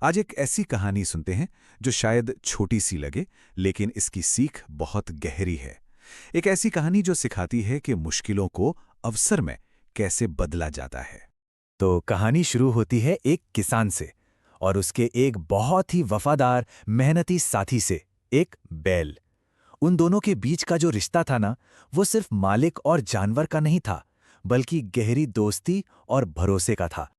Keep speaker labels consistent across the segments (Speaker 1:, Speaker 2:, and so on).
Speaker 1: आज एक ऐसी कहानी सुनते हैं जो शायद छोटी सी लगे, लेकिन इसकी सीख बहुत गहरी है। एक ऐसी कहानी जो सिखाती है कि मुश्किलों को अवसर में कैसे बदला जाता है।
Speaker 2: तो कहानी शुरू होती है एक किसान से और उसके एक बहुत ही वफादार मेहनती साथी से, एक बैल। उन दोनों के बीच का जो रिश्ता था ना, वो सिर्फ मालिक और जानवर का नहीं था, बल्कि गहरी दोस्ती और भरोसे का था।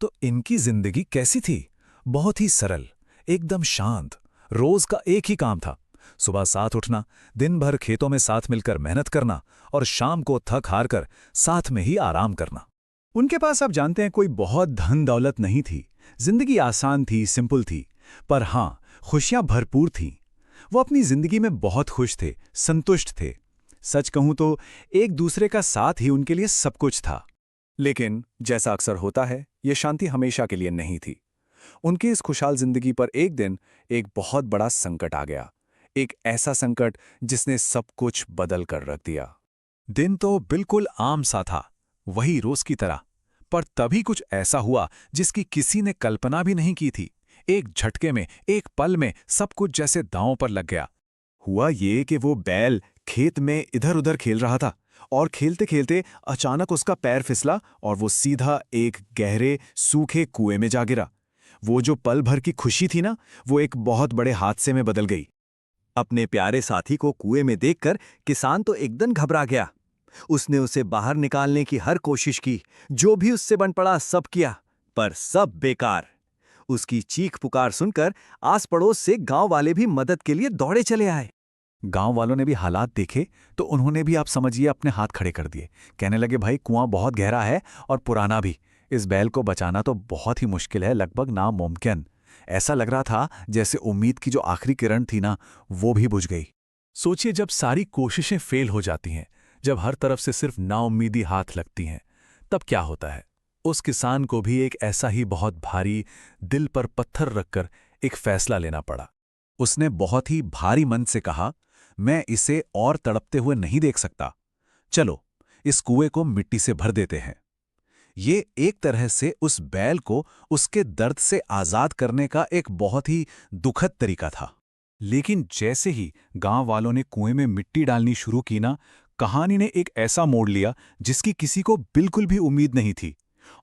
Speaker 1: तो इनकी जिंदगी कैसी थी? बहुत ही सरल, एकदम शांत। रोज का एक ही काम था, सुबह साथ उठना, दिन भर खेतों में साथ मिलकर मेहनत करना और शाम को थक हार कर साथ में ही आराम करना। उनके पास आप जानते हैं कोई बहुत धन दौलत नहीं थी। जिंदगी आसान थी, सिंपल थी, पर हाँ, खुशियां भरपूर थीं। वो अपनी जिंदगी में बहुत खुश थे, संतुष्ट थे। सच कहूं तो एक दूसरे का साथ ही उनके लिए सब कुछ था। लेकिन जैसा अक्सर होता है, ये शांति हमेशा के लिए नहीं थी। उनकी इस खुशहाल जिंदगी पर एक दिन एक बहुत बड़ा संकट आ गया। एक ऐसा संकट जिसने सब कुछ बदल कर रख दिया। दिन तो बिल्कुल आम सा था, वही रोज की तरह, पर तभी कुछ ऐसा हुआ जिसकी किसी ने कल्पना भी नहीं की थी। एक झटके में, एक पल में सब कुछ जैसे दांव पर लग गया। हुआ ये कि वो बैल खेत में इधर उधर खेल रहा था और खेलते खेलते अचानक उसका पैर फिसला और वो सीधा एक गहरे सूखे कुएं में जा गिरा। वो जो पल भर की खुशी थी ना, वो एक बहुत बड़े हादसे में बदल गई।
Speaker 2: अपने प्यारे साथी को कुएं में देखकर किसान तो एकदम घबरा गया। उसने उसे बाहर निकालने की हर कोशिश की, जो भी उससे बन पड़ा सब किया, पर सब बेकार। उसकी चीख पुकार सुनकर आस पड़ोस से गांव वाले भी मदद के लिए दौड़े चले आए।
Speaker 1: गांव वालों ने भी हालात देखे तो उन्होंने भी, आप समझिए, अपने हाथ खड़े कर दिए। कहने लगे, भाई कुआं बहुत गहरा है और पुराना भी। इस बैल को बचाना तो बहुत ही मुश्किल है, लगभग नामुमकिन। ऐसा लग रहा था जैसे उम्मीद की जो आखिरी किरण थी ना, वो भी बुझ गई। सोचिए, जब सारी कोशिशें फेल हो जाती हैं, जब हर तरफ से सिर्फ नाउम्मीदी हाथ लगती हैं, तब क्या होता है? उस किसान को भी एक ऐसा ही बहुत भारी, दिल पर पत्थर रखकर एक फैसला लेना पड़ा। उसने बहुत ही भारी मन से कहा, मैं इसे और तड़पते हुए नहीं देख सकता। चलो, इस कुएं को मिट्टी से भर देते हैं। ये एक तरह से उस बैल को उसके दर्द से आजाद करने का एक बहुत ही दुखद तरीका था। लेकिन जैसे ही गांव वालों ने कुएं में मिट्टी डालनी शुरू की ना, कहानी ने एक ऐसा मोड़ लिया जिसकी किसी को बिल्कुल भी उम्मीद नहीं थी।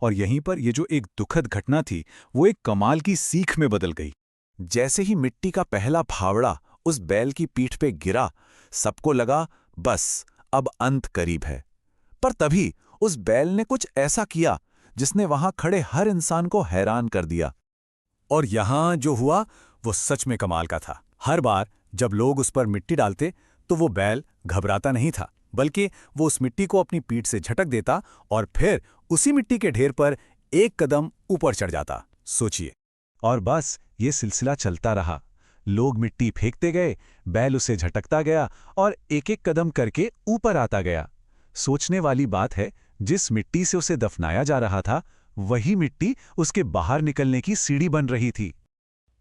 Speaker 1: और यहीं पर ये जो एक दुखद घटना थी, वो एक कमाल की सीख में बदल गई। जैसे ही मिट्टी का पहला फावड़ा उस बैल की पीठ पे गिरा, सबको लगा बस अब अंत करीब है। पर तभी उस बैल ने कुछ ऐसा किया जिसने वहां खड़े हर इंसान को हैरान कर दिया। और यहां जो हुआ वो सच में कमाल का था। हर बार जब लोग उस पर मिट्टी डालते तो वो बैल घबराता नहीं था, बल्कि वो उस मिट्टी को अपनी पीठ से झटक देता और फिर उसी मिट्टी के ढेर पर एक कदम ऊपर चढ़ जाता। सोचिए, और बस ये सिलसिला चलता रहा। लोग मिट्टी फेंकते गए, बैल उसे झटकता गया और एक एक कदम करके ऊपर आता गया। सोचने वाली बात है, जिस मिट्टी से उसे दफनाया जा रहा था, वही मिट्टी उसके बाहर निकलने की सीढ़ी बन रही थी।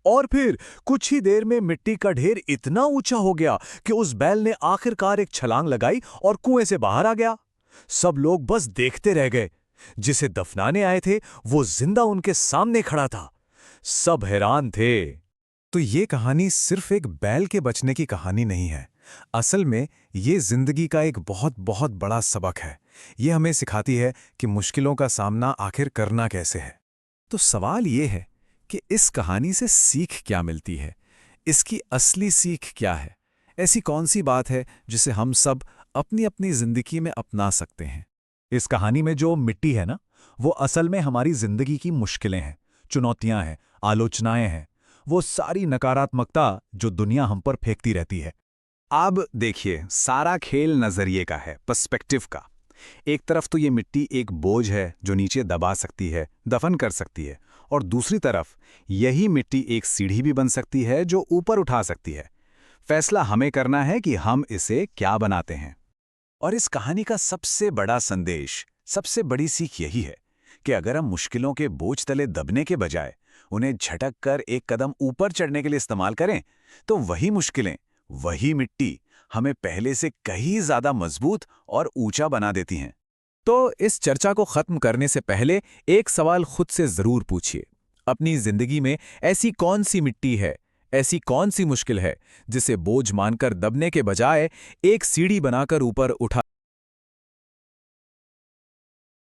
Speaker 1: और फिर कुछ ही देर में मिट्टी का ढेर इतना ऊंचा हो गया कि उस बैल ने आखिरकार एक छलांग लगाई और कुएं से बाहर आ गया। सब लोग बस देखते रह गए। जिसे दफनाने आए थे वो जिंदा उनके सामने खड़ा था। सब हैरान थे। तो ये कहानी सिर्फ एक बैल के बचने की कहानी नहीं है। असल में ये जिंदगी का एक बहुत बहुत बड़ा सबक है। ये हमें सिखाती है कि मुश्किलों का सामना आखिर करना कैसे है। तो सवाल ये है कि इस कहानी से सीख क्या मिलती है? इसकी असली सीख क्या है? ऐसी कौन सी बात है जिसे हम सब अपनी अपनी जिंदगी में अपना सकते हैं? इस कहानी में जो मिट्टी है ना, वो असल में हमारी जिंदगी की मुश्किलें हैं, चुनौतियां हैं, आलोचनाएं हैं, वो सारी नकारात्मकता जो दुनिया हम पर फेंकती रहती है। अब देखिए, सारा खेल नजरिए का है, पर्सपेक्टिव का। एक तरफ तो ये मिट्टी एक बोझ है जो नीचे दबा सकती है, दफन कर सकती है, और दूसरी तरफ यही मिट्टी एक सीढ़ी भी बन सकती है जो ऊपर उठा सकती है। फैसला हमें करना है कि हम इसे क्या बनाते हैं। और इस कहानी का सबसे बड़ा संदेश, सबसे बड़ी सीख यही है कि अगर हम मुश्किलों के बोझ तले दबने के बजाय उन्हें झटक कर एक कदम ऊपर चढ़ने के लिए इस्तेमाल करें, तो वही मुश्किलें, वही मिट्टी हमें पहले से कहीं ज्यादा मजबूत और ऊंचा बना देती हैं। तो इस चर्चा को खत्म करने से पहले एक सवाल खुद से जरूर पूछिए,
Speaker 3: अपनी जिंदगी में ऐसी कौन सी मिट्टी है, ऐसी कौन सी मुश्किल है जिसे बोझ मानकर दबने के बजाय एक सीढ़ी बनाकर ऊपर उठा